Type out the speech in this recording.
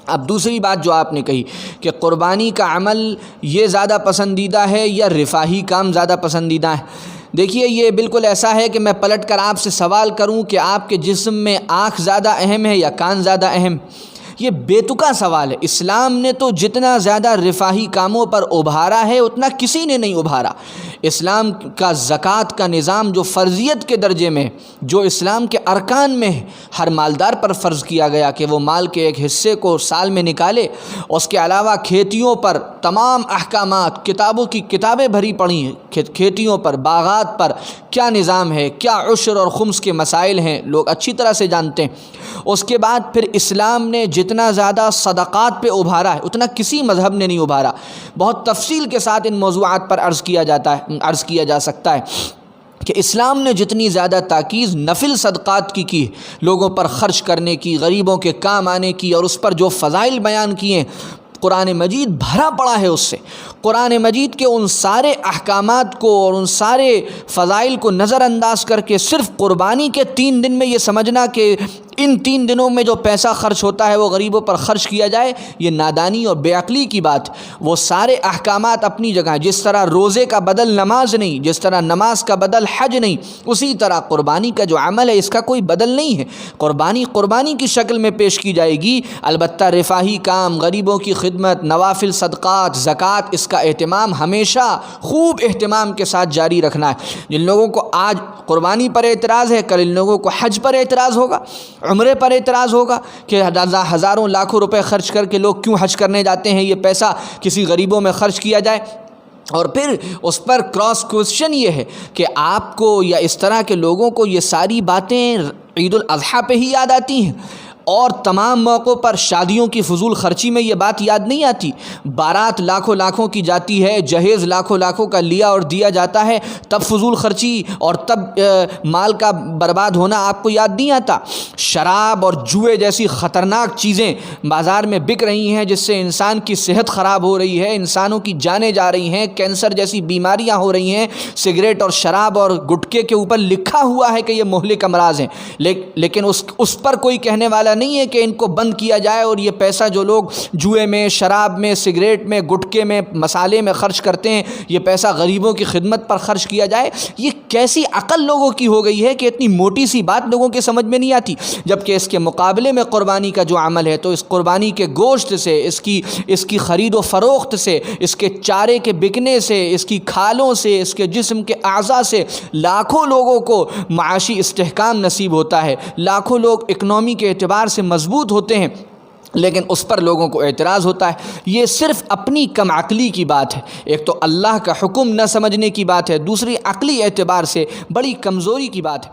اب دوسری بات جو آپ نے کہی کہ قربانی کا عمل یہ زیادہ پسندیدہ ہے یا رفاہی کام زیادہ پسندیدہ ہے، دیکھیے یہ بالکل ایسا ہے کہ میں پلٹ کر آپ سے سوال کروں کہ آپ کے جسم میں آنکھ زیادہ اہم ہے یا کان زیادہ اہم، یہ بے تکا سوال ہے۔ اسلام نے تو جتنا زیادہ رفاہی کاموں پر ابھارا ہے اتنا کسی نے نہیں ابھارا۔ اسلام کا زکوٰۃ کا نظام جو فرضیت کے درجے میں، جو اسلام کے ارکان میں ہے، ہر مالدار پر فرض کیا گیا کہ وہ مال کے ایک حصے کو سال میں نکالے۔ اس کے علاوہ کھیتیوں پر تمام احکامات، کتابوں کی کتابیں بھری پڑی ہیں، کھیتیوں پر، باغات پر کیا نظام ہے، کیا عشر اور خمس کے مسائل ہیں، لوگ اچھی طرح سے جانتے ہیں۔ اس کے بعد پھر اسلام نے جتنا زیادہ صدقات پہ ابھارا ہے اتنا کسی مذہب نے نہیں ابھارا۔ بہت تفصیل کے ساتھ ان موضوعات پر عرض کیا جا سکتا ہے کہ اسلام نے جتنی زیادہ تاکید نفل صدقات کی لوگوں پر خرچ کرنے کی، غریبوں کے کام آنے کی، اور اس پر جو فضائل بیان کیے، قرآن مجید بھرا پڑا ہے اس سے۔ قرآن مجید کے ان سارے احکامات کو اور ان سارے فضائل کو نظر انداز کر کے صرف قربانی کے 3 دن میں یہ سمجھنا کہ ان 3 دنوں میں جو پیسہ خرچ ہوتا ہے وہ غریبوں پر خرچ کیا جائے، یہ نادانی اور بے عقلی کی بات۔ وہ سارے احکامات اپنی جگہ، جس طرح روزے کا بدل نماز نہیں، جس طرح نماز کا بدل حج نہیں، اسی طرح قربانی کا جو عمل ہے اس کا کوئی بدل نہیں ہے۔ قربانی کی شکل میں پیش کی جائے گی، البتہ رفاہی کام، غریبوں کی خدمت، نوافل صدقات، زکوٰۃ، اس کا اہتمام ہمیشہ خوب اہتمام کے ساتھ جاری رکھنا ہے۔ جن لوگوں کو آج قربانی پر اعتراض ہے، کل ان لوگوں کو حج پر اعتراض ہوگا، عمرے پر اعتراض ہوگا کہ ہزاروں لاکھوں روپے خرچ کر کے لوگ کیوں حج کرنے جاتے ہیں، یہ پیسہ کسی غریبوں میں خرچ کیا جائے۔ اور پھر اس پر کراس کوشچن یہ ہے کہ آپ کو یا اس طرح کے لوگوں کو یہ ساری باتیں عید الاضحیٰ پہ ہی یاد آتی ہیں، اور تمام موقعوں پر شادیوں کی فضول خرچی میں یہ بات یاد نہیں آتی۔ بارات لاکھوں کی جاتی ہے، جہیز لاکھوں کا لیا اور دیا جاتا ہے، تب فضول خرچی اور تب مال کا برباد ہونا آپ کو یاد نہیں آتا۔ شراب اور جوئے جیسی خطرناک چیزیں بازار میں بک رہی ہیں، جس سے انسان کی صحت خراب ہو رہی ہے، انسانوں کی جانیں جا رہی ہیں، کینسر جیسی بیماریاں ہو رہی ہیں۔ سگریٹ اور شراب اور گٹکے کے اوپر لکھا ہوا ہے کہ یہ مہلک امراض ہیں، لیکن اس پر کوئی کہنے والا نہیں ہے کہ ان کو بند کیا جائے، اور یہ پیسہ جو لوگ جوئے میں، شراب میں، سگریٹ میں، گٹکے میں، مسالے میں خرچ کرتے ہیں، یہ پیسہ غریبوں کی خدمت پر خرچ کیا جائے۔ یہ کیسی عقل لوگوں کی ہو گئی ہے کہ اتنی موٹی سی بات لوگوں کے سمجھ میں نہیں آتی، جبکہ اس کے مقابلے میں قربانی کا جو عمل ہے تو اس قربانی کے گوشت سے، اس کی خرید و فروخت سے، اس کے چارے کے بکنے سے، اس کی کھالوں سے، اس کے جسم کے اعضاء سے لاکھوں لوگوں کو معاشی استحکام نصیب ہوتا ہے، لاکھوں لوگ اکنامی کے اعتبار سے مضبوط ہوتے ہیں، لیکن اس پر لوگوں کو اعتراض ہوتا ہے۔ یہ صرف اپنی کم عقلی کی بات ہے، ایک تو اللہ کا حکم نہ سمجھنے کی بات ہے، دوسری عقلی اعتبار سے بڑی کمزوری کی بات ہے۔